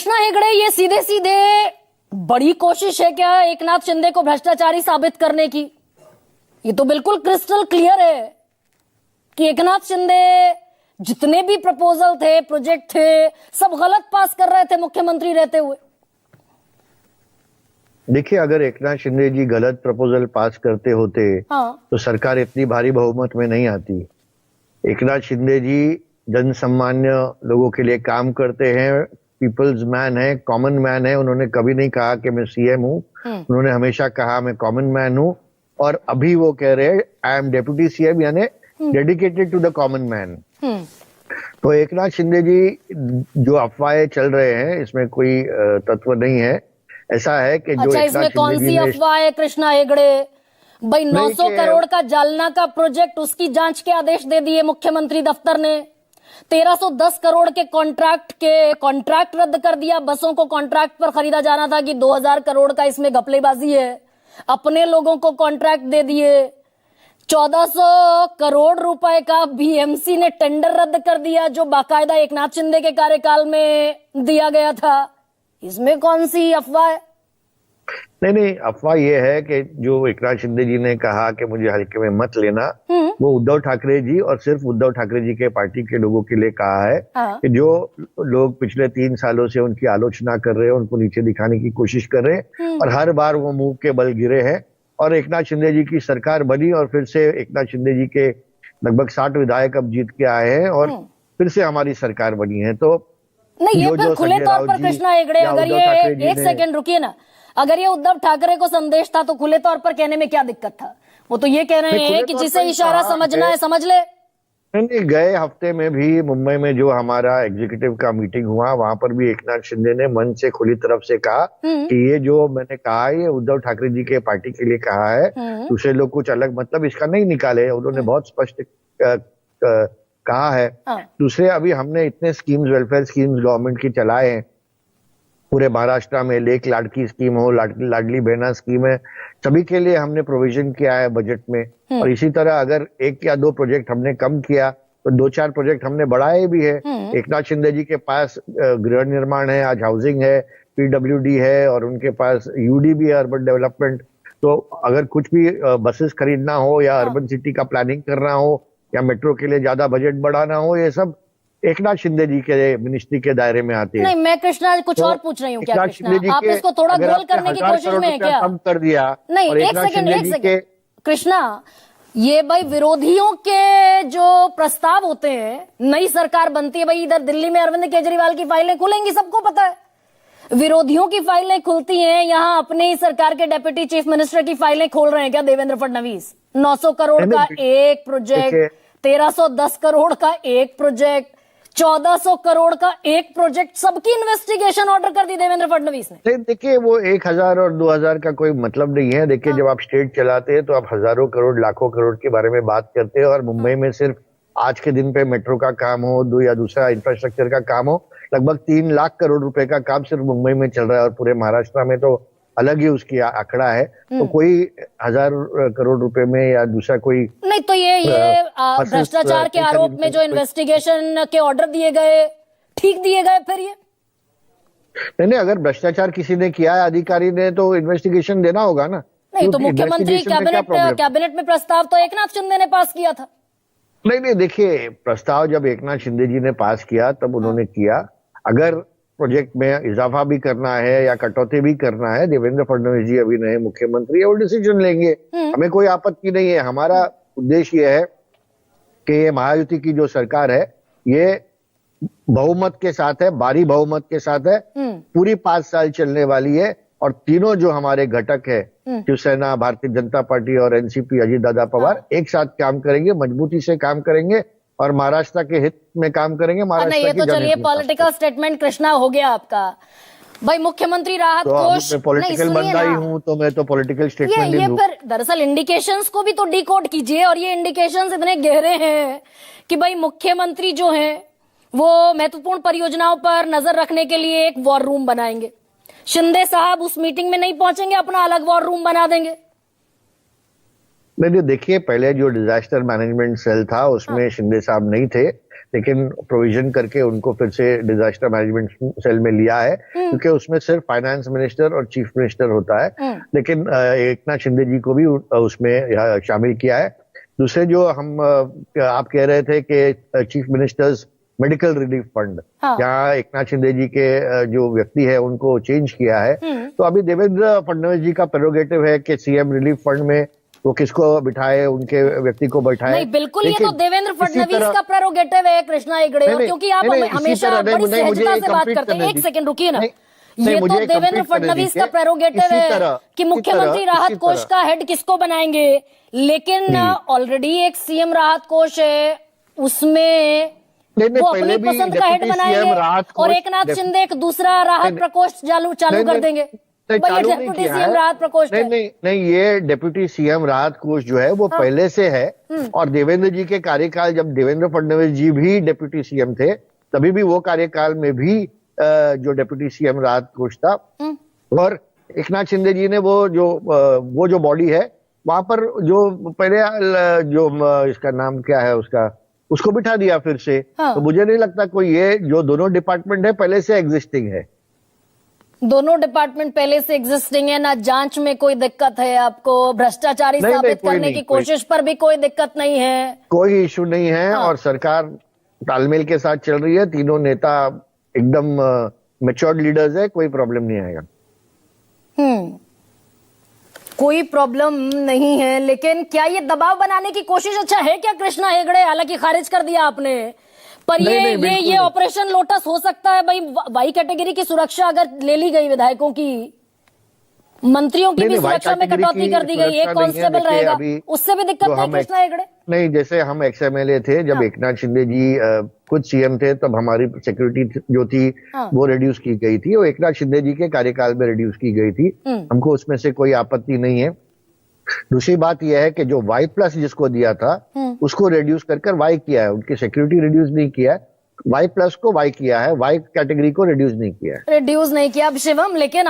कृष्णा हेगड़े, ये सीधे सीधे बड़ी कोशिश है क्या एकनाथ शिंदे को भ्रष्टाचारी साबित करने की? ये तो बिल्कुल क्रिस्टल क्लियर है कि एकनाथ शिंदे जितने भी प्रपोजल थे, प्रोजेक्ट थे, सब गलत पास कर रहे थे मुख्यमंत्री रहते हुए। देखिए, अगर एकनाथ शिंदे जी गलत प्रपोजल पास करते होते तो सरकार इतनी भारी बहुमत में नहीं आती। एकनाथ शिंदे जी जनसामान्य लोगों के लिए काम करते हैं, पीपल्स मैन है, कॉमन मैन है। उन्होंने कभी नहीं कहा कि मैं सीएम हूँ, उन्होंने हमेशा कहा मैं कॉमन मैन हूँ। और अभी वो कह रहे हैं आई एम डेप्यूटी सीएम, यानी dedicated to the common man. तो एकनाथ शिंदे जी जो अफवाहें चल रहे हैं, इसमें कोई तत्व नहीं है। ऐसा है कि जो इसमें कौन सी अफवाह है कृष्णा हेगड़े? भाई 900 करोड़ का जालना का प्रोजेक्ट, उसकी जांच के आदेश दे दिए मुख्यमंत्री दफ्तर ने। 1310 करोड़ के कॉन्ट्रैक्ट रद्द कर दिया। बसों को कॉन्ट्रैक्ट पर खरीदा जाना था कि 2000 करोड़ का इसमें घपलेबाजी है, अपने लोगों को कॉन्ट्रैक्ट दे दिए। 1400 करोड़ रुपए का बीएमसी ने टेंडर रद्द कर दिया, जो बाकायदा एकनाथ शिंदे के कार्यकाल में दिया गया था। इसमें कौन सी अफवाह है? नहीं, अफवाह ये है कि जो एकनाथ शिंदे जी ने कहा कि मुझे हल्के में मत लेना, वो उद्धव ठाकरे जी और सिर्फ उद्धव ठाकरे जी के पार्टी के लोगों के लिए कहा है कि जो लोग पिछले 3 सालों से उनकी आलोचना कर रहे हैं, उनको नीचे दिखाने की कोशिश कर रहे हैं, और हर बार वो मुंह के बल गिरे हैं। और एकनाथ शिंदे जी की सरकार बनी और फिर से एकनाथ शिंदे जी के लगभग 60 विधायक अब जीत के आए हैं और फिर से हमारी सरकार बनी है। तो नहीं, ये फिर खुले तौर पर कृष्णा हेगड़े, अगर ये एक सेकंड रुकिए ना, अगर ये उद्धव ठाकरे को संदेश था तो खुले तौर पर कहने में क्या दिक्कत था? वो तो ये कह रहे हैं कि जिसे इशारा समझना है समझ ले। नहीं, गए हफ्ते में भी मुंबई में जो हमारा एग्जीक्यूटिव का मीटिंग हुआ, वहां पर भी एकनाथ शिंदे ने मन से खुली तरफ से कहा कि ये जो मैंने कहा है ये उद्धव ठाकरे जी के पार्टी के लिए कहा है, दूसरे लोग कुछ अलग मतलब इसका नहीं निकाले। उन्होंने बहुत स्पष्ट कहा है। दूसरे, अभी हमने इतने स्कीम्स, वेलफेयर स्कीम्स गवर्नमेंट की चलाए हैं पूरे महाराष्ट्र में। लेक लाडकी स्कीम हो, लाडली बहना स्कीम है, सभी के लिए हमने प्रोविजन किया है बजट में। और इसी तरह अगर 1 या 2 प्रोजेक्ट हमने कम किया तो 2-4 प्रोजेक्ट हमने बढ़ाए भी है। एकनाथ शिंदे जी के पास गृह निर्माण है, आज हाउसिंग है, पीडब्ल्यूडी है, और उनके पास यूडी भी है, अर्बन डेवलपमेंट। तो अगर कुछ भी बसेस खरीदना हो या अर्बन सिटी का प्लानिंग करना हो या मेट्रो के लिए ज्यादा बजट बढ़ाना हो, ये सब एकनाथ शिंदे जी के मिनिस्ट्री के दायरे में आते हैं। नहीं, मैं कृष्णा कुछ और पूछ रही हूँ। क्या कृष्णा, आप इसको थोड़ा गोल करने की कोशिश में है क्या? कम कर दिया। नहीं, एक सेकंड कृष्णा, ये भाई विरोधियों के जो प्रस्ताव होते हैं, नई सरकार बनती है, भाई इधर दिल्ली में अरविंद केजरीवाल की फाइलें खुलेंगी, सबको पता है। विरोधियों की फाइलें खुलती हैं, यहाँ अपने ही सरकार के डेप्यूटी चीफ मिनिस्टर की फाइलें खोल रहे हैं क्या देवेंद्र फडणवीस? 900 करोड़ का एक प्रोजेक्ट, 1310 करोड़ का एक प्रोजेक्ट, 1400 करोड़ का एक प्रोजेक्ट, सबकी इन्वेस्टिगेशन ऑर्डर कर दी देवेंद्र फडणवीस ने। देखिए, वो 1000 और 2000 का कोई मतलब नहीं है। देखिए, जब आप स्टेट चलाते हैं तो आप हजारों करोड़, लाखों करोड़ के बारे में बात करते हैं। और मुंबई में सिर्फ आज के दिन पे मेट्रो का काम हो या दूसरा इंफ्रास्ट्रक्चर का काम हो, लगभग 3 लाख करोड़ रुपए का काम सिर्फ मुंबई में चल रहा है। और पूरे महाराष्ट्र में तो अलग ही उसकी आंकड़ा है। तो कोई 1000 करोड़ रुपए में या दूसरा कोई नहीं, तो ये भ्रष्टाचार के आरोप में जो इन्वेस्टिगेशन के ऑर्डर दिए गए, ठीक दिए गए फिर ये? नहीं, अगर भ्रष्टाचार किसी ने किया है अधिकारी ने, तो इन्वेस्टिगेशन देना होगा ना। नहीं, तो मुख्यमंत्री कैबिनेट में प्रस्ताव तो एकनाथ शिंदे ने पास किया था। नहीं, देखिए, प्रस्ताव जब एकनाथ शिंदे जी ने पास किया तब उन्होंने किया। अगर प्रोजेक्ट में इजाफा भी करना है या कटौती भी करना है, देवेंद्र फडणवीस जी अभी नए मुख्यमंत्री है, वो डिसीजन लेंगे, हमें कोई आपत्ति नहीं है। हमारा उद्देश्य ये है कि ये महायुति की जो सरकार है, ये बहुमत के साथ है, भारी बहुमत के साथ है, पूरी 5 साल चलने वाली है। और तीनों जो हमारे घटक है, शिवसेना, भारतीय जनता पार्टी और एनसीपी, अजीत दादा पवार, एक साथ काम करेंगे, मजबूती से काम करेंगे और महाराष्ट्र के हित में काम करेंगे। महाराष्ट्र ये तो चलिए पॉलिटिकल स्टेटमेंट कृष्णा हो गया आपका। भाई मुख्यमंत्री राहत कोष, मैं पॉलिटिकल बंदा ही हूं तो मैं तो पॉलिटिकल स्टेटमेंट ये फिर दरअसल इंडिकेशंस को भी तो डिकोड कीजिए। और ये इंडिकेशंस इतने गहरे हैं कि भाई मुख्यमंत्री जो हैं वो महत्वपूर्ण परियोजनाओं पर नजर रखने के लिए एक वॉर रूम बनाएंगे। शिंदे साहब उस मीटिंग में नहीं पहुंचेंगे, अपना अलग वॉर रूम बना देंगे। नहीं, देखिए, पहले जो डिजास्टर मैनेजमेंट सेल था उसमें शिंदे साहब नहीं थे। लेकिन प्रोविजन करके उनको फिर से डिजास्टर मैनेजमेंट सेल में लिया है, क्योंकि उसमें सिर्फ फाइनेंस मिनिस्टर और चीफ मिनिस्टर होता है, लेकिन एकनाथ शिंदे जी को भी उसमें शामिल किया है। दूसरे जो आप कह रहे थे कि chief ministers medical relief fund, जहाँ एकनाथ शिंदे जी के जो व्यक्ति है उनको चेंज किया है, तो अभी देवेंद्र फडणवीस जी का प्रेरोगेटिव है कि सीएम रिलीफ फंड में वो किसको बिठाए, उनके व्यक्ति को बैठाए। नहीं, बिल्कुल ये तो देवेंद्र फडणवीस का प्रेरोगेटिव है कृष्णा हेगड़े, क्योंकि आप हमेशा बड़ी सहजता से बात करते हैं। एक सेकंड रुकिए ना, ये तो देवेंद्र फडणवीस का प्रेरोगेटिव है कि मुख्यमंत्री राहत कोष का हेड किसको बनाएंगे, लेकिन ऑलरेडी एक सीएम राहत कोष है, उसमें वो अपनी पसंद का हेड बनाएंगे और एकनाथ शिंदे एक दूसरा राहत प्रकोष्ठ चालू कर देंगे। डेप्यूटी सीएम राहत प्रकोष्ठ नहीं, ये डेप्यूटी सीएम राहत कोष जो है वो पहले से है, और देवेंद्र जी के कार्यकाल, जब देवेंद्र फडणवीस जी भी डेप्यूटी सीएम थे, तभी भी वो कार्यकाल में भी जो डेप्यूटी सीएम राहत कोष था, और एकनाथ शिंदे जी ने वो जो बॉडी है वहां पर जो पहले जो इसका नाम क्या है उसको बिठा दिया फिर से। तो मुझे नहीं लगता कोई ये जो दोनों डिपार्टमेंट है पहले से एग्जिस्टिंग है। दोनों डिपार्टमेंट पहले से एग्जिस्टिंग है ना, जांच में कोई दिक्कत है आपको, भ्रष्टाचारी साबित करने की कोशिश पर भी कोई दिक्कत नहीं है, कोई इशू नहीं है। और सरकार तालमेल के साथ चल रही है, तीनों नेता एकदम मैच्योर्ड लीडर्स है, कोई प्रॉब्लम नहीं आएगा। कोई प्रॉब्लम नहीं है, लेकिन क्या ये दबाव बनाने की कोशिश अच्छा है क्या कृष्णा हेगड़े? हालांकि खारिज कर दिया आपने, पर ये ऑपरेशन लोटस हो सकता है भाई। वाई कैटेगरी की सुरक्षा अगर ले ली गई, विधायकों की, मंत्रियों की भी सुरक्षा में कटौती कर दी गई, एक कांस्टेबल रहेगा, उससे भी दिक्कत नहीं कृष्णा हेगड़े? नहीं, जैसे हम एक्सएमएलए थे, जब एकनाथ शिंदे जी खुद सीएम थे, तब हमारी सिक्योरिटी जो थी वो रिड्यूस की गई थी, और एकनाथ शिंदे जी के कार्यकाल में रिड्यूस की गई थी। हमको उसमें से कोई आपत्ति नहीं है। दूसरी बात यह है कि जो वाई प्लस जिसको दिया था उसको रिड्यूस कर वाई किया है, उनकी सिक्योरिटी रिड्यूस नहीं किया है, वाई प्लस को वाई किया है, वाई कैटेगरी को रिड्यूस नहीं किया है। रिड्यूस नहीं किया शिवम, लेकिन